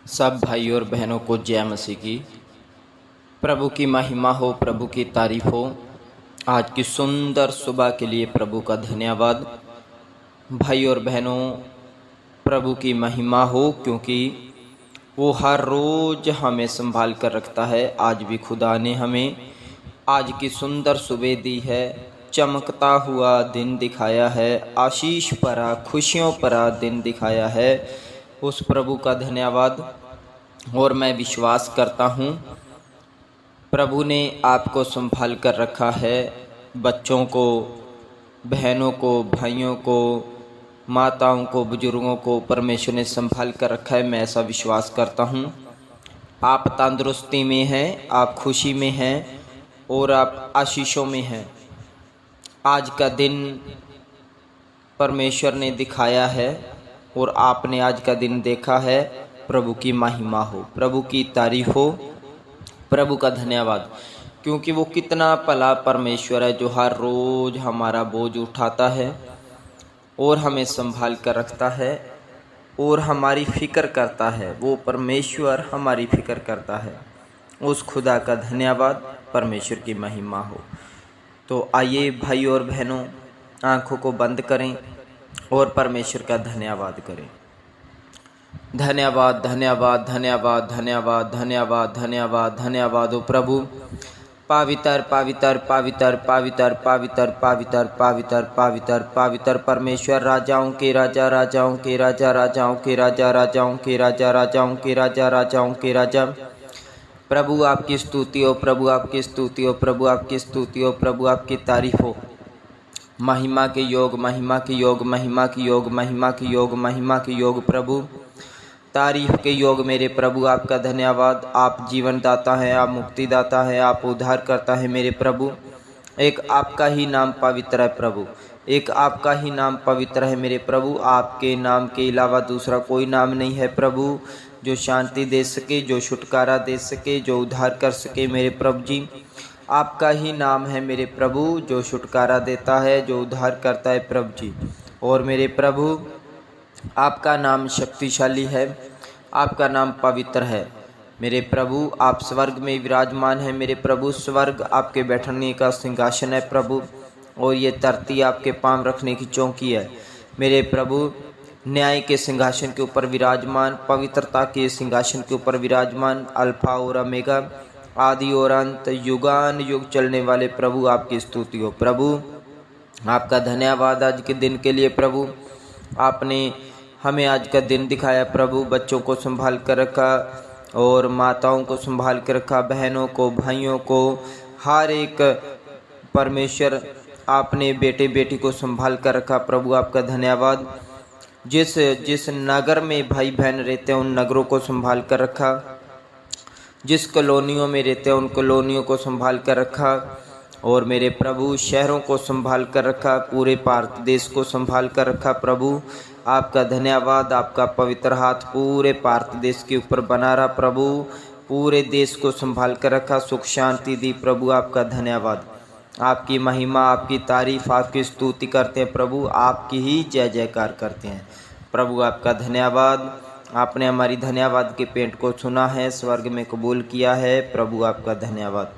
सब भाई और बहनों को जय मसीह की। प्रभु की महिमा हो, प्रभु की तारीफ हो। आज की सुंदर सुबह के लिए प्रभु का धन्यवाद। भाई और बहनों, प्रभु की महिमा हो, क्योंकि वो हर रोज़ हमें संभाल कर रखता है। आज भी खुदा ने हमें आज की सुंदर सुबह दी है, चमकता हुआ दिन दिखाया है, आशीष भरा खुशियों भरा दिन दिखाया है। उस प्रभु का धन्यवाद। और मैं विश्वास करता हूँ प्रभु ने आपको संभाल कर रखा है। बच्चों को, बहनों को, भाइयों को, माताओं को, बुजुर्गों को परमेश्वर ने संभाल कर रखा है। मैं ऐसा विश्वास करता हूँ। आप तंदुरुस्ती में हैं, आप खुशी में हैं और आप आशीषों में हैं। आज का दिन परमेश्वर ने दिखाया है और आपने आज का दिन देखा है। प्रभु की महिमा हो, प्रभु की तारीफ हो, प्रभु का धन्यवाद, क्योंकि वो कितना भला परमेश्वर है जो हर रोज़ हमारा बोझ उठाता है और हमें संभाल कर रखता है और हमारी फ़िक्र करता है। वो परमेश्वर हमारी फ़िक्र करता है। उस खुदा का धन्यवाद, परमेश्वर की महिमा हो। तो आइए भाई और बहनों, आँखों को बंद करें और परमेश्वर का धन्यवाद करें। धन्यवाद, धन्यवाद, धन्यवाद, धन्यवाद, धन्यवाद, धन्यवाद, धन्यवाद। ओ प्रभु, पवित्र पवित्र पवित्र पवित्र पवित्र पवित्र पवित्र पवित्र पवित्र परमेश्वर, राजाओं के राजा, राजाओं के राजा, राजाओं के राजा, राजाओं के राजा, राजाओं के राजा, राजाओं के राजा। प्रभु आपकी स्तुति हो, प्रभु आपकी स्तुति हो, प्रभु आपकी स्तुति हो, प्रभु आपकी तारीफ हो। महिमा के योग, महिमा के योग, महिमा के योग, महिमा के योग, महिमा के योग। प्रभु तारीफ के योग मेरे प्रभु, आपका धन्यवाद। आप जीवन दाता हैं, आप मुक्ति दाता हैं, आप उद्धार करता है मेरे प्रभु। एक आपका ही नाम पवित्र है प्रभु, एक आपका ही नाम पवित्र है मेरे प्रभु। आपके नाम के अलावा दूसरा कोई नाम नहीं है प्रभु, जो शांति दे सके, जो छुटकारा दे सके, जो उद्धार कर सके मेरे प्रभु जी। आपका ही नाम है मेरे प्रभु, जो छुटकारा देता है, जो उद्धार करता है प्रभु जी। और मेरे प्रभु, आपका नाम शक्तिशाली है, आपका नाम पवित्र है मेरे प्रभु। आप स्वर्ग में विराजमान हैं मेरे प्रभु। स्वर्ग आपके बैठने का सिंहासन है प्रभु, और ये धरती आपके पांव रखने की चौकी है मेरे प्रभु। न्याय के सिंहासन के ऊपर विराजमान, पवित्रता के सिंहासन के ऊपर विराजमान, अल्फा और ओमेगा, आदि और अंत, युगान युग चलने वाले प्रभु, आपकी स्तुति हो प्रभु। आपका धन्यवाद आज के दिन के लिए प्रभु। आपने हमें आज का दिन दिखाया प्रभु। बच्चों को संभाल कर रखा और माताओं को संभाल कर रखा, बहनों को, भाइयों को, हर एक परमेश्वर आपने बेटे बेटी को संभाल कर रखा प्रभु। आपका धन्यवाद। जिस जिस नगर में भाई बहन रहते हैं उन नगरों को संभाल कर रखा, जिस कॉलोनियों में रहते हैं उन कॉलोनियों को संभाल कर रखा, और मेरे प्रभु शहरों को संभाल कर रखा, पूरे भारत देश को संभाल कर रखा प्रभु। आपका धन्यवाद। आपका पवित्र हाथ पूरे भारत देश के ऊपर बना रहा प्रभु, पूरे देश को संभाल कर रखा, सुख शांति दी प्रभु। आपका धन्यवाद। आपकी महिमा, आपकी तारीफ, आपकी स्तुति करते हैं प्रभु, आपकी ही जय जयकार करते हैं प्रभु। आपका धन्यवाद। आपने हमारी धन्यवाद के पेंट को सुना है, स्वर्ग में कबूल किया है प्रभु। आपका धन्यवाद।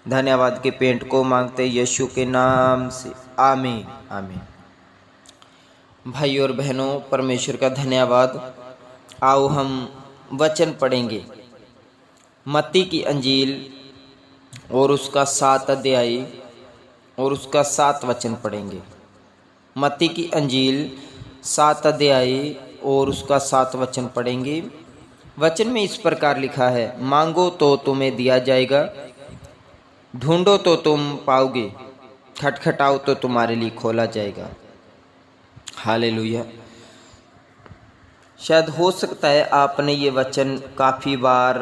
धन्यवाद के पेंट को मांगते यीशु के नाम से, आमीन आमीन। भाई और बहनों, परमेश्वर का धन्यवाद। आओ हम वचन पढ़ेंगे। मत्ती की अंजील और उसका 7 अध्याय और उसका 7 वचन पढ़ेंगे। मत्ती की अंजील 7 अध्याय और उसका 7 वचन पढ़ेंगे। वचन में इस प्रकार लिखा है, मांगो तो तुम्हें दिया जाएगा, ढूंढो तो तुम पाओगे, खटखटाओ तो तुम्हारे लिए खोला जाएगा। हालेलुया। शायद हो सकता है आपने ये वचन काफ़ी बार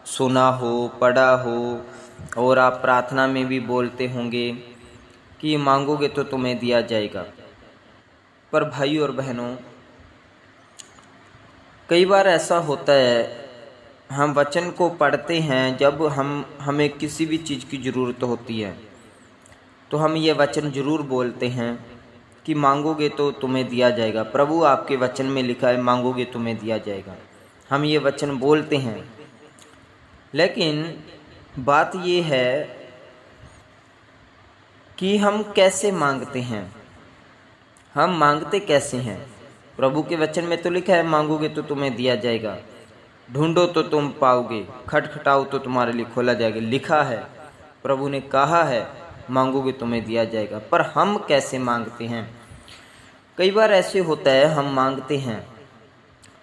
सुना हो, पढ़ा हो, और आप प्रार्थना में भी बोलते होंगे कि मांगोगे तो तुम्हें दिया जाएगा। पर भाई और बहनों, कई बार ऐसा होता है, हम वचन को पढ़ते हैं जब हमें किसी भी चीज़ की ज़रूरत होती है, तो हम ये वचन ज़रूर बोलते हैं कि मांगोगे तो तुम्हें दिया जाएगा। प्रभु आपके वचन में लिखा है मांगोगे तुम्हें दिया जाएगा। हम ये वचन बोलते हैं, लेकिन बात ये है कि हम कैसे मांगते हैं, हम मांगते कैसे हैं। प्रभु के वचन में तो लिखा है, मांगोगे तो तुम्हें दिया जाएगा, ढूंढो तो तुम पाओगे, खटखटाओ तो तुम्हारे लिए खोला जाएगा। लिखा है, प्रभु ने कहा है, मांगोगे तुम्हें दिया जाएगा। पर हम कैसे मांगते हैं? कई बार ऐसे होता है, हम मांगते हैं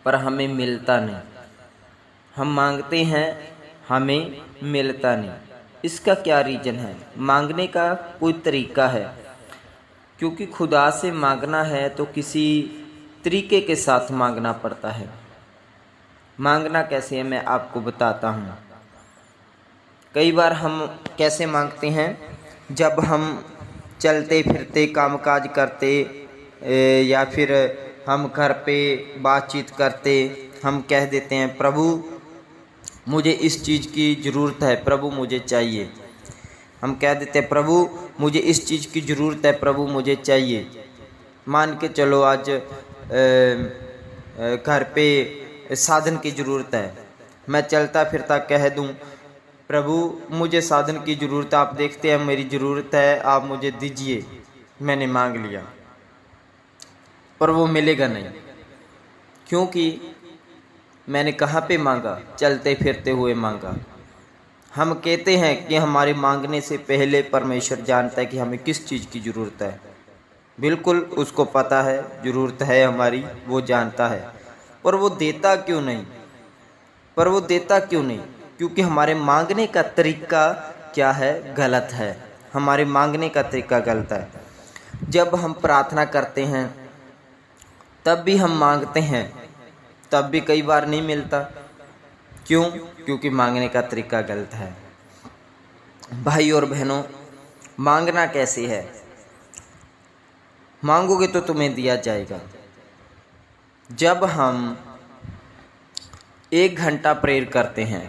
पर हमें मिलता नहीं। हम मांगते हैं, हमें मिलता नहीं। इसका क्या रीज़न है? मांगने का कोई तरीका है, क्योंकि खुदा से मांगना है तो किसी तरीके के साथ मांगना पड़ता है। मांगना कैसे है मैं आपको बताता हूँ। कई बार हम कैसे मांगते हैं, जब हम चलते फिरते कामकाज करते या फिर हम घर पे बातचीत करते, हम कह देते हैं, प्रभु मुझे इस चीज़ की ज़रूरत है, प्रभु मुझे चाहिए। हम कह देते हैं, प्रभु मुझे इस चीज़ की ज़रूरत है, प्रभु मुझे चाहिए। मान के चलो आज घर पे साधन की ज़रूरत है, मैं चलता फिरता कह दूं, प्रभु मुझे साधन की ज़रूरत है, आप देखते हैं मेरी ज़रूरत है, आप मुझे दीजिए। मैंने मांग लिया, पर वो मिलेगा नहीं, क्योंकि मैंने कहाँ पे मांगा? चलते फिरते हुए मांगा। हम कहते हैं कि हमारे मांगने से पहले परमेश्वर जानता है कि हमें किस चीज़ की ज़रूरत है। बिल्कुल उसको पता है, ज़रूरत है हमारी, वो जानता है, पर वो देता क्यों नहीं? क्योंकि हमारे मांगने का तरीका क्या है? गलत है। हमारे मांगने का तरीका गलत है। जब हम प्रार्थना करते हैं तब भी हम मांगते हैं, तब भी कई बार नहीं मिलता। क्यों? क्योंकि मांगने का तरीका गलत है। भाई और बहनों, मांगना कैसे है? मांगोगे तो तुम्हें दिया जाएगा। जब हम 1 घंटा प्रेयर करते हैं,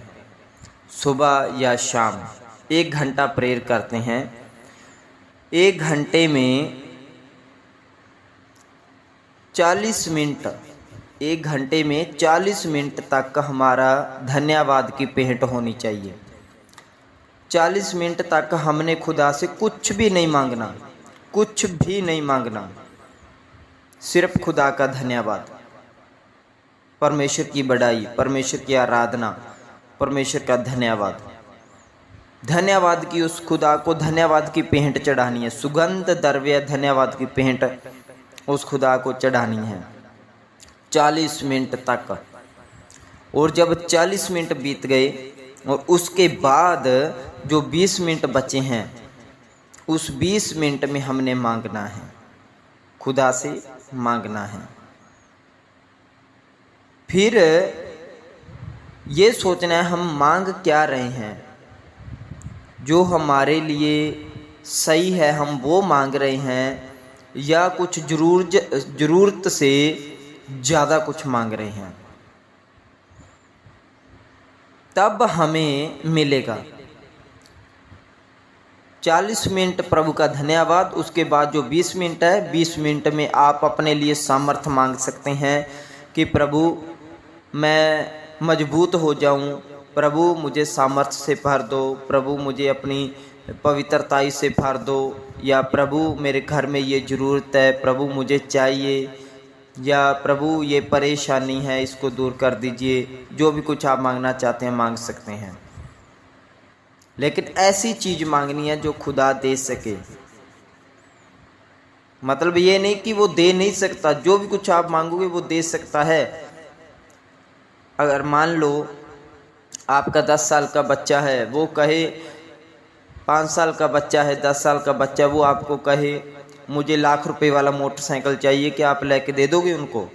सुबह या शाम 1 घंटा प्रेयर करते हैं, 1 घंटे में 40 मिनट, 1 घंटे में 40 मिनट तक हमारा धन्यवाद की भेंट होनी चाहिए। 40 मिनट तक हमने खुदा से कुछ भी नहीं मांगना, कुछ भी नहीं मांगना, सिर्फ खुदा का धन्यवाद, परमेश्वर की बड़ाई, परमेश्वर की आराधना, परमेश्वर का धन्यवाद। धन्यवाद की उस खुदा को धन्यवाद की भेंट चढ़ानी है, सुगंध द्रव्य धन्यवाद की भेंट उस खुदा को चढ़ानी है 40 मिनट तक। और जब 40 मिनट बीत गए और उसके बाद जो 20 मिनट बचे हैं, उस 20 मिनट में हमने मांगना है, खुदा से मांगना है। फिर ये सोचना है हम मांग क्या रहे हैं। जो हमारे लिए सही है हम वो मांग रहे हैं, या कुछ ज़रूरत से ज़्यादा कुछ मांग रहे हैं, तब हमें मिलेगा। 40 मिनट प्रभु का धन्यवाद, उसके बाद जो 20 मिनट है, 20 मिनट में आप अपने लिए सामर्थ्य मांग सकते हैं कि प्रभु मैं मजबूत हो जाऊं, प्रभु मुझे सामर्थ्य से भर दो, प्रभु मुझे अपनी पवित्रताई से भर दो, या प्रभु मेरे घर में ये ज़रूरत है, प्रभु मुझे चाहिए, या प्रभु ये परेशानी है इसको दूर कर दीजिए। जो भी कुछ आप मांगना चाहते हैं मांग सकते हैं, लेकिन ऐसी चीज़ मांगनी है जो खुदा दे सके। मतलब ये नहीं कि वो दे नहीं सकता, जो भी कुछ आप मांगोगे वो दे सकता है। अगर मान लो आपका 10 साल का बच्चा है, वो कहे 5 साल का बच्चा है, 10 साल का बच्चा, वो आपको कहे मुझे लाख रुपए वाला मोटरसाइकिल चाहिए, क्या आप लेके दे दोगे उनको?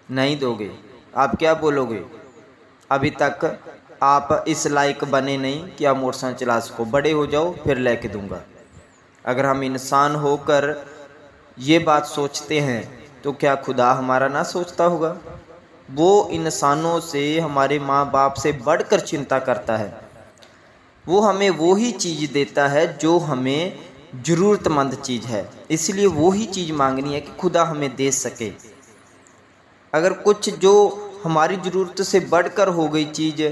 नहीं दोगे। आप क्या बोलोगे? अभी तक आप इस लायक बने नहीं कि आप मोटरसाइकिल चला सको, बड़े हो जाओ फिर लेके दूंगा। अगर हम इंसान होकर ये बात सोचते हैं तो क्या खुदा हमारा ना सोचता होगा? वो इंसानों से, हमारे माँ बाप से बढ़कर चिंता करता है। वो हमें वही चीज़ देता है जो हमें ज़रूरतमंद चीज़ है, इसलिए वही चीज़ मांगनी है कि खुदा हमें दे सके। अगर कुछ जो हमारी ज़रूरत से बढ़कर हो गई चीज़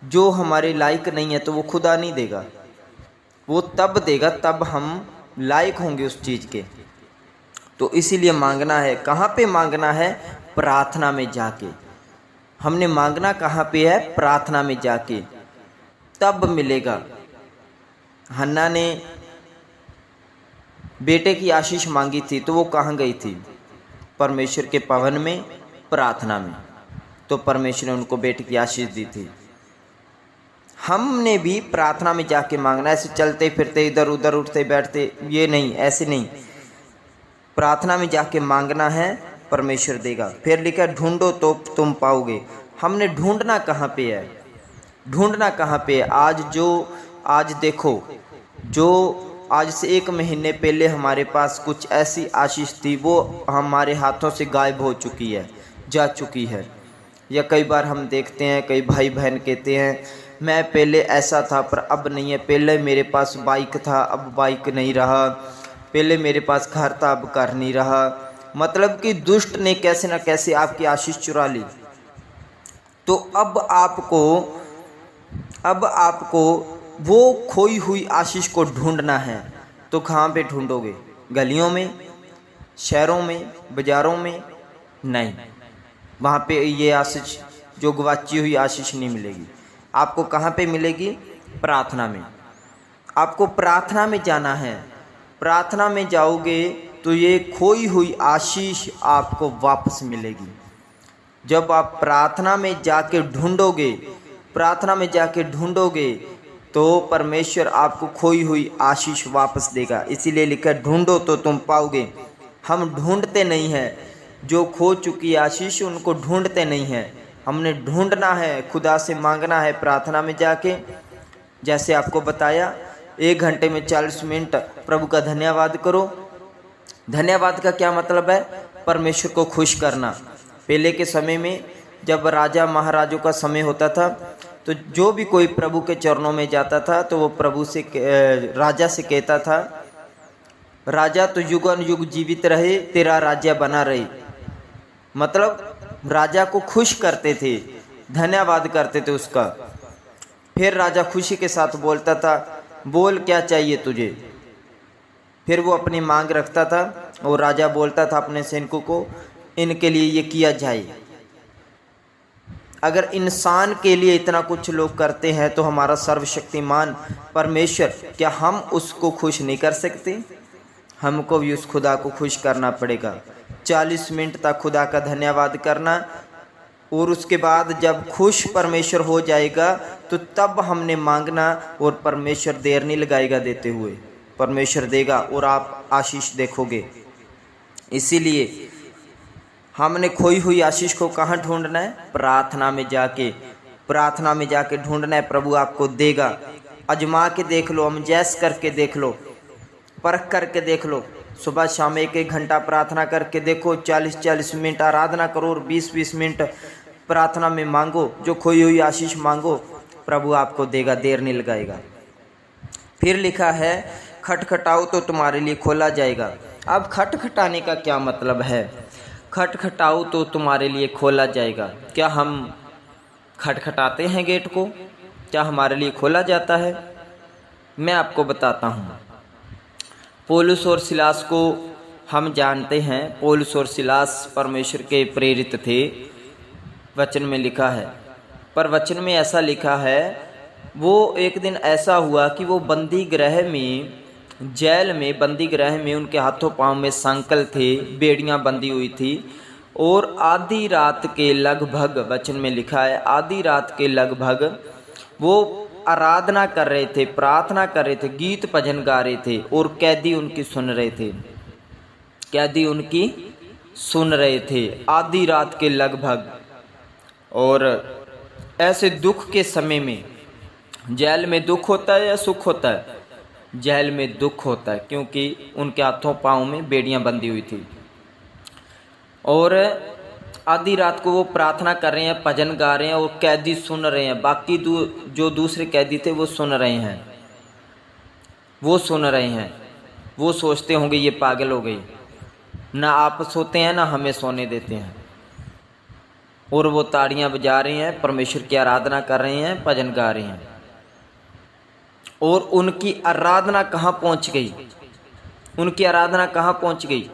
जो हमारे लायक नहीं है तो वो खुदा नहीं देगा, वो तब देगा तब हम लायक होंगे उस चीज़ के। तो इसीलिए मांगना है। कहाँ पे मांगना है? प्रार्थना में जाके। हमने मांगना कहाँ पे है? प्रार्थना में जाके, तब मिलेगा। हन्ना ने बेटे की आशीष मांगी थी तो वो कहाँ गई थी? परमेश्वर के भवन में, प्रार्थना में। तो परमेश्वर ने उनको बेटे की आशीष दी थी। हमने भी प्रार्थना में जाके मांगना, ऐसे चलते फिरते इधर उधर उठते बैठते ये नहीं, ऐसे नहीं। प्रार्थना में जाके मांगना है, परमेश्वर देगा। फिर लिखा ढूंढो तो तुम पाओगे। हमने ढूंढना कहाँ पे है? ढूंढना कहाँ पे है? आज देखो, जो आज से 1 महीने पहले हमारे पास कुछ ऐसी आशीष थी वो हमारे हाथों से गायब हो चुकी है, जा चुकी है। या कई बार हम देखते हैं, कई भाई बहन कहते हैं मैं पहले ऐसा था पर अब नहीं है, पहले मेरे पास बाइक था अब बाइक नहीं रहा, पहले मेरे पास घर था अब घर नहीं रहा। मतलब कि दुष्ट ने कैसे ना कैसे आपकी आशीष चुरा ली। तो अब आपको वो खोई हुई आशीष को ढूंढना है। तो कहाँ पे ढूंढोगे? गलियों में, शहरों में, बाज़ारों में? नहीं, वहाँ पे ये आशीष जो गवाची हुई आशीष नहीं मिलेगी। आपको कहाँ पे मिलेगी? प्रार्थना में। आपको प्रार्थना में जाना है। प्रार्थना में जाओगे तो ये खोई हुई आशीष आपको वापस मिलेगी। जब आप प्रार्थना में जाके ढूंढोगे तो परमेश्वर आपको खोई हुई आशीष वापस देगा। इसीलिए लिखा ढूंढो तो तुम पाओगे। हम ढूंढते नहीं हैं, जो खो चुकी आशीष उनको ढूंढते नहीं हैं। हमने ढूंढना है, खुदा से मांगना है प्रार्थना में जाके। जैसे आपको बताया 1 घंटे में 40 मिनट प्रभु का धन्यवाद करो। धन्यवाद का क्या मतलब है? परमेश्वर को खुश करना। पहले के समय में जब राजा महाराजों का समय होता था तो जो भी कोई प्रभु के चरणों में जाता था तो वो राजा से कहता था, राजा तो युगान युग जीवित रहे, तेरा राज्य बना रहे। मतलब राजा को खुश करते थे, धन्यवाद करते थे उसका। फिर राजा खुशी के साथ बोलता था, बोल क्या चाहिए तुझे। फिर वो अपनी मांग रखता था और राजा बोलता था अपने सैनिकों को, इनके लिए ये किया जाए। अगर इंसान के लिए इतना कुछ लोग करते हैं तो हमारा सर्वशक्तिमान परमेश्वर, क्या हम उसको खुश नहीं कर सकते? हमको भी उस खुदा को खुश करना पड़ेगा। 40 मिनट तक खुदा का धन्यवाद करना, और उसके बाद जब खुश परमेश्वर हो जाएगा तो तब हमने मांगना, और परमेश्वर देर नहीं लगाएगा देते हुए, परमेश्वर देगा और आप आशीष देखोगे। इसीलिए हमने खोई हुई आशीष को कहाँ ढूंढना है? प्रार्थना में जाके ढूंढना है। प्रभु आपको देगा। आजमा के देख लो, अमजैस करके देख लो, परख करके देख लो। सुबह शाम 1-1 घंटा प्रार्थना करके देखो, 40-40 मिनट आराधना करो और 20-20 मिनट प्रार्थना में मांगो। जो खोई हुई आशीष मांगो, प्रभु आपको देगा, देर नहीं लगाएगा। फिर लिखा है खटखटाओ तो तुम्हारे लिए खोला जाएगा। अब खटखटाने का क्या मतलब है? खटखटाओ तो तुम्हारे लिए खोला जाएगा। क्या हम खटखटाते हैं गेट को? क्या हमारे लिए खोला जाता है? मैं आपको बताता हूँ। पौलुस और सिलास को हम जानते हैं। पौलुस और सिलास परमेश्वर के प्रेरित थे, वचन में लिखा है। पर वचन में ऐसा लिखा है, वो एक दिन ऐसा हुआ कि वो जेल में बंदी गृह में उनके हाथों पांव में संकल थे, बेड़ियां बंधी हुई थी। और आधी रात के लगभग, वचन में लिखा है, आधी रात के लगभग वो आराधना कर रहे थे, प्रार्थना कर रहे थे, गीत भजन गा रहे थे, और कैदी उनकी सुन रहे थे आधी रात के लगभग। और ऐसे दुख के समय में, जेल में दुख होता है या सुख होता है? जेल में दुख होता है, क्योंकि उनके हाथों पांव में बेड़ियां बंधी हुई थी। और आधी रात को वो प्रार्थना कर रहे हैं, भजन गा रहे हैं, और कैदी सुन रहे हैं। बाकी जो दूसरे कैदी थे वो सुन रहे हैं। वो सोचते होंगे ये पागल हो गई, ना आप सोते हैं ना हमें सोने देते हैं। और वो ताड़ियां बजा रहे हैं, परमेश्वर की आराधना कर रहे हैं, भजन गा रहे हैं। और उनकी आराधना कहाँ पहुंच गई? उनकी आराधना कहाँ पहुंच गई?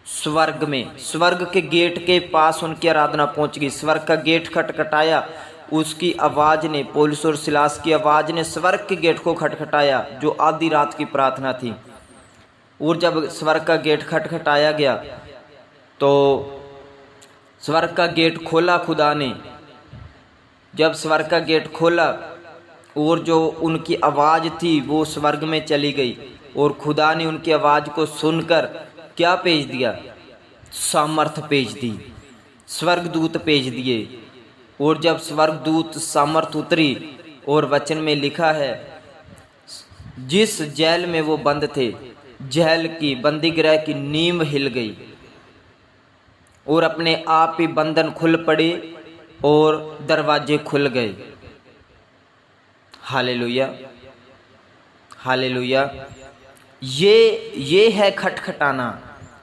स्वर्ग में, स्वर्ग के गेट के पास उनकी आराधना पहुंच गई। स्वर्ग का गेट खटखटाया, उसकी आवाज़ ने, पौलुस और सिलास की आवाज़ ने स्वर्ग के गेट को खटखटाया, जो आधी रात की प्रार्थना थी। और जब स्वर्ग का गेट खटखटाया गया तो स्वर्ग का गेट खोला खुदा ने। जब स्वर्ग का गेट खोला और जो उनकी आवाज़ थी वो स्वर्ग में चली गई, और खुदा ने उनकी आवाज़ को सुनकर क्या भेज दिया? सामर्थ भेज दी, स्वर्गदूत भेज दिए। और जब स्वर्गदूत सामर्थ उतरी, और वचन में लिखा है जिस जेल में वो बंद थे, जेल की, बंदी गृह की नींव हिल गई और अपने आप ही बंधन खुल पड़े और दरवाजे खुल गए। Hallelujah, hallelujah. ये है खटखटाना।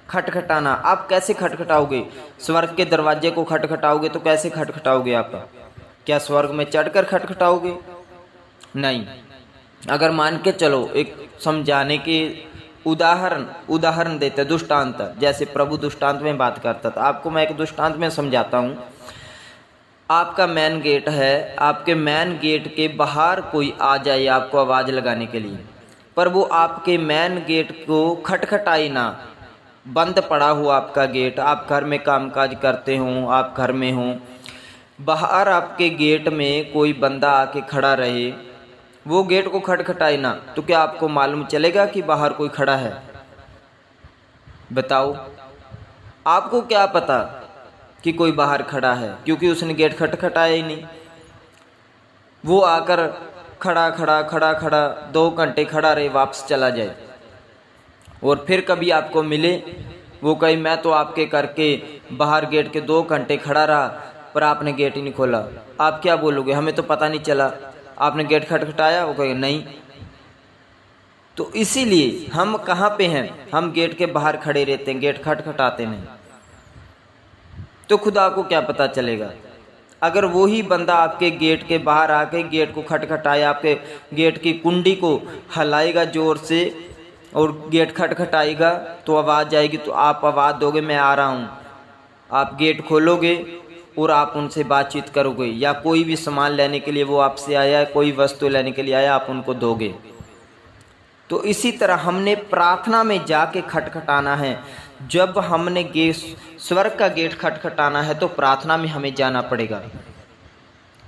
खटखटाना आप कैसे खटखटाओगे? स्वर्ग के दरवाजे को खटखटाओगे तो कैसे खटखटाओगे आप? क्या स्वर्ग में चढ़कर खटखटाओगे? नहीं। अगर मान के चलो, एक समझाने के उदाहरण देते, दृष्टांत, जैसे प्रभु दृष्टांत में बात करता था, आपको मैं एक दृष्टांत में समझाता हूँ। आपका मेन गेट है, आपके मेन गेट के बाहर कोई आ जाए आपको आवाज़ लगाने के लिए, पर वो आपके मेन गेट को खटखटाए ना, बंद पड़ा हुआ आपका गेट, आप घर में कामकाज करते हों, आप घर में हों, बाहर आपके गेट में कोई बंदा आके खड़ा रहे, वो गेट को खटखटाए ना, तो क्या आपको मालूम चलेगा कि बाहर कोई खड़ा है? बताओ, आपको क्या पता कि कोई बाहर खड़ा है, क्योंकि उसने गेट खटखटाया ही नहीं। वो आकर खड़ा 2 घंटे खड़ा रहे, वापस चला जाए, और फिर कभी आपको मिले, वो कहे मैं तो आपके करके बाहर गेट के 2 घंटे खड़ा रहा पर आपने गेट ही नहीं खोला। आप क्या बोलोगे? हमें तो पता नहीं चला, आपने गेट खटखटाया? वो कहेगा नहीं। तो इसीलिए हम कहाँ पे हैं? हम गेट के बाहर खड़े रहते हैं, गेट खटखटाते नहीं। तो खुदा को क्या पता चलेगा? अगर वो ही बंदा आपके गेट के बाहर आके गेट को खटखटाया, आपके गेट की कुंडी को हिलाएगा जोर से और गेट खटखटाएगा तो आवाज़ आएगी, तो आप आवाज़ दोगे मैं आ रहा हूँ, आप गेट खोलोगे और आप उनसे बातचीत करोगे, या कोई भी सामान लेने के लिए वो आपसे आया है, कोई वस्तु लेने के लिए आया, आप उनको दोगे। तो इसी तरह हमने प्रार्थना में जाके खटखटाना है। जब हमने स्वर्ग का गेट खटखटाना है तो प्रार्थना में हमें जाना पड़ेगा,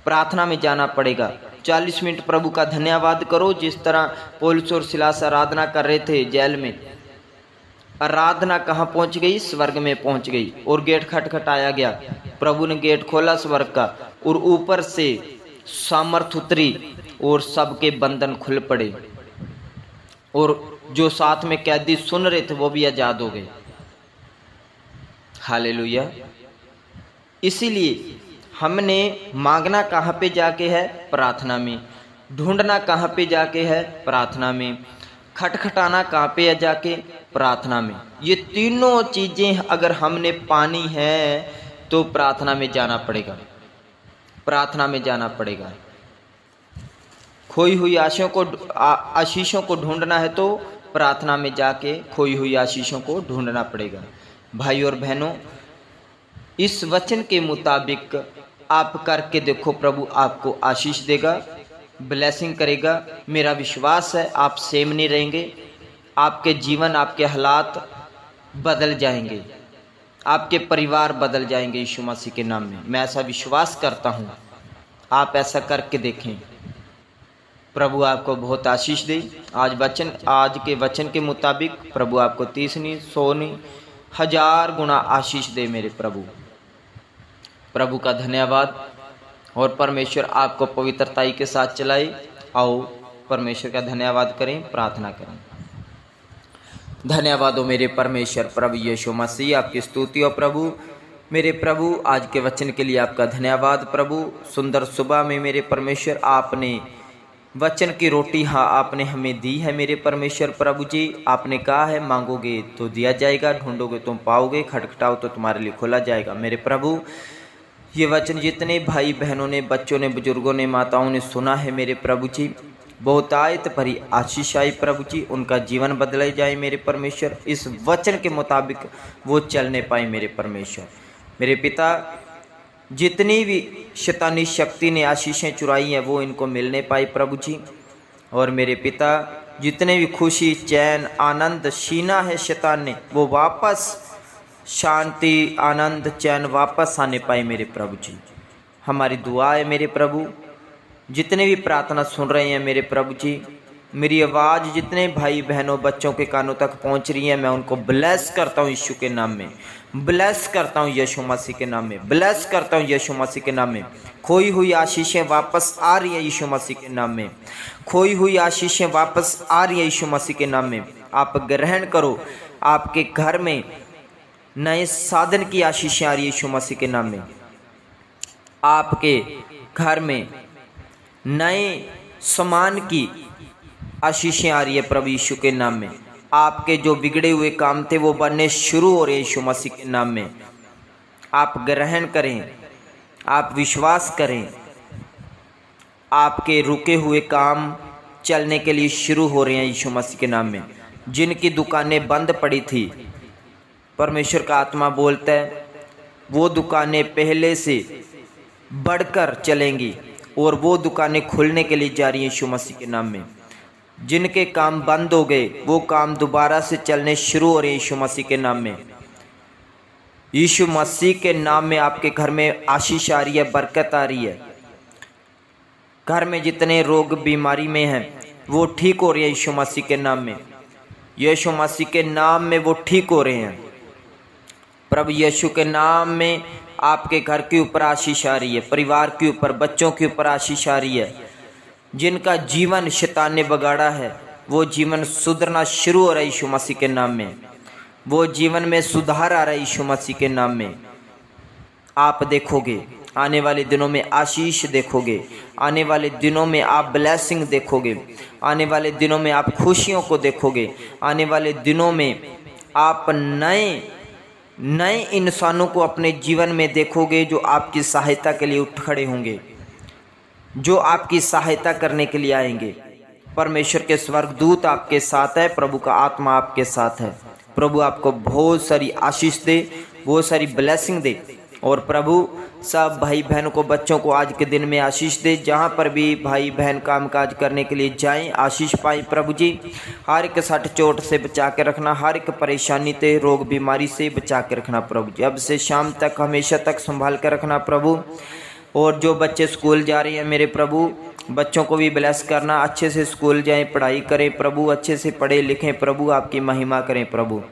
प्रार्थना में जाना पड़ेगा। 40 मिनट प्रभु का धन्यवाद करो। जिस तरह पौलुस और सिलास आराधना कर रहे थे जेल में, आराधना कहाँ पहुँच गई? स्वर्ग में पहुँच गई, और गेट खटखटाया गया। प्रभु ने गेट खोला स्वर्ग का, और ऊपर से सामर्थ उतरी और सबके बंधन खुल पड़े, और जो साथ में कैदी सुन रहे थे वो भी आज़ाद हो गए। हालेलुया। इसीलिए हमने मांगना कहाँ पे जाके है? प्रार्थना में। ढूंढना कहाँ पे जाके है? प्रार्थना में। खटखटाना कहाँ पे है जाके? प्रार्थना में। ये तीनों चीज़ें अगर हमने पानी है तो प्रार्थना में जाना पड़ेगा, प्रार्थना में जाना पड़ेगा। खोई हुई आशीषों को ढूंढना है तो प्रार्थना में जाके खोई हुई आशीषों को ढूंढना पड़ेगा। भाई और बहनों, इस वचन के मुताबिक आप करके देखो, प्रभु आपको आशीष देगा, ब्लेसिंग करेगा। मेरा विश्वास है आप सेम नहीं रहेंगे, आपके जीवन, आपके हालात बदल जाएंगे, आपके परिवार बदल जाएंगे यीशु मसीह के नाम में। मैं ऐसा विश्वास करता हूँ, आप ऐसा करके देखें। प्रभु आपको बहुत आशीष दे। आज के वचन के मुताबिक प्रभु आपको 30 नहीं, 100 नहीं, 1000 गुना आशीष दे मेरे प्रभु। प्रभु का धन्यवाद। और परमेश्वर आपको पवित्रताई के साथ चलाए। आओ परमेश्वर का धन्यवाद करें, प्रार्थना करें। धन्यवाद हो मेरे परमेश्वर प्रभु यीशु मसीह, आपकी स्तुति हो प्रभु। मेरे प्रभु आज के वचन के लिए आपका धन्यवाद प्रभु। सुंदर सुबह में मेरे परमेश्वर आपने वचन की रोटी आपने हमें दी है मेरे परमेश्वर प्रभु जी। आपने कहा है मांगोगे तो दिया जाएगा, ढूंढोगे तुम पाओगे, खटखटाओ तो तुम्हारे लिए खोला जाएगा। मेरे प्रभु ये वचन जितने भाई बहनों ने, बच्चों ने, बुजुर्गों ने, माताओं ने सुना है मेरे प्रभु जी, बहुतायत भरी आशीष आई प्रभु जी, उनका जीवन बदले जाए मेरे परमेश्वर, इस वचन के मुताबिक वो चलने पाए मेरे परमेश्वर। मेरे पिता, जितनी भी शैतानी शक्ति ने आशीषें चुराई हैं वो इनको मिलने पाई प्रभु जी। और मेरे पिता, जितने भी खुशी, चैन, आनंद छीना है शैतान ने, वो वापस शांति, आनंद, चैन वापस आने पाए मेरे प्रभु जी। हमारी दुआ है मेरे प्रभु, जितने भी प्रार्थना सुन रहे हैं मेरे प्रभु जी, मेरी आवाज़ जितने भाई बहनों, बच्चों के कानों तक पहुंच रही है, मैं उनको ब्लेस करता हूं यीशु के नाम में, ब्लेस करता हूं यीशु मसीह के नाम में, ब्लेस करता हूं यीशु मसीह के नाम में। खोई हुई आशीषें वापस आ रही है यीशु मसीह के नाम में, खोई हुई आशीषें वापस आ रही है यीशु मसीह के नाम में। आप ग्रहण करो, आपके घर में नए साधन की आशीषें आ रही है यीशु मसीह के नाम में। आपके घर में नए सामान की आशीषें आ रही है प्रभु यीशु के नाम में। आपके जो बिगड़े हुए काम थे वो बनने शुरू हो रहे हैं यीशु मसीह के नाम में। आप ग्रहण करें, आप विश्वास करें, आपके रुके हुए काम चलने के लिए शुरू हो रहे हैं यीशु मसीह के नाम में। जिनकी दुकानें बंद पड़ी थी, परमेश्वर का आत्मा बोलता है वो दुकानें पहले से बढ़कर चलेंगी और वो दुकानें खुलने के लिए जा रही हैं यीशु मसीह के नाम में। जिनके काम बंद हो गए वो काम दोबारा से चलने शुरू हो रहे हैं यीशु मसीह के नाम में। यीशु मसीह के नाम में आपके घर में आशीष आ रही है, बरकत आ रही है। घर में जितने रोग बीमारी में हैं वो ठीक हो रहे हैं यीशु मसीह के नाम में। यीशु मसीह के नाम में वो ठीक हो रहे हैं। प्रभु यीशु के नाम में आपके घर के ऊपर आशीष आ रही है, परिवार के ऊपर, बच्चों के ऊपर आशीष आ रही है। जिनका जीवन शैतान ने बगाड़ा है वो जीवन सुधरना शुरू हो रहा है यीशु मसीह के नाम में। वो जीवन में सुधार आ रहा है यीशु मसीह के नाम में। आप देखोगे आने वाले दिनों में आशीष देखोगे, आने वाले दिनों में आप ब्लेसिंग देखोगे, आने वाले दिनों में आप खुशियों को देखोगे, आने वाले दिनों में आप नए इंसानों को अपने जीवन में देखोगे जो आपकी सहायता के लिए उठ खड़े होंगे, जो आपकी सहायता करने के लिए आएंगे। परमेश्वर के स्वर्गदूत आपके साथ है, प्रभु का आत्मा आपके साथ है। प्रभु आपको बहुत सारी आशीष दे, बहुत सारी ब्लेसिंग दे। और प्रभु सब भाई बहनों को, बच्चों को आज के दिन में आशीष दे। जहाँ पर भी भाई बहन कामकाज करने के लिए जाएं, आशीष पाएं प्रभु जी। हर एक सट चोट से बचा के रखना, हर एक परेशानी से, रोग बीमारी से बचा के रखना प्रभु जी। अब से शाम तक, हमेशा तक संभाल कर रखना प्रभु। और जो बच्चे स्कूल जा रहे हैं मेरे प्रभु, बच्चों को भी ब्लेस करना, अच्छे से स्कूल जाएं, पढ़ाई करें प्रभु, अच्छे से पढ़े लिखें प्रभु, आपकी महिमा करें प्रभु।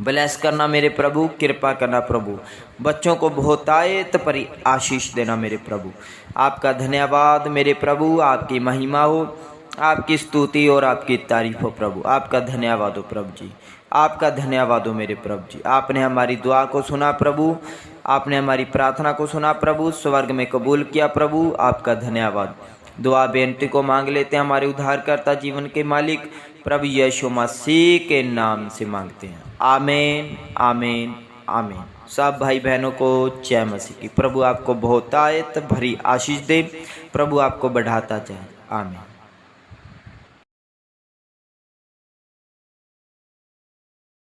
ब्लेस करना मेरे प्रभु, कृपा करना प्रभु। बच्चों को बहुतायत भरी आशीष देना मेरे प्रभु। आपका धन्यवाद मेरे प्रभु, आपकी महिमा हो, आपकी स्तुति और आपकी तारीफ हो प्रभु। आपका धन्यवाद हो प्रभु जी, आपका धन्यवाद हो मेरे प्रभु जी। आपने हमारी दुआ को सुना प्रभु, आपने हमारी प्रार्थना को सुना प्रभु, स्वर्ग में कबूल किया प्रभु। आपका धन्यवाद। दुआ बेनती को मांग लेते हैं हमारे उद्धारकर्ता, जीवन के मालिक प्रभु यीशु मसीह के नाम से मांगते हैं। आमीन, आमीन, आमीन। सब भाई बहनों को जय मसीह की। प्रभु आपको बहुतायत भरी आशीष दे, प्रभु आपको बढ़ाता जाए। आमीन।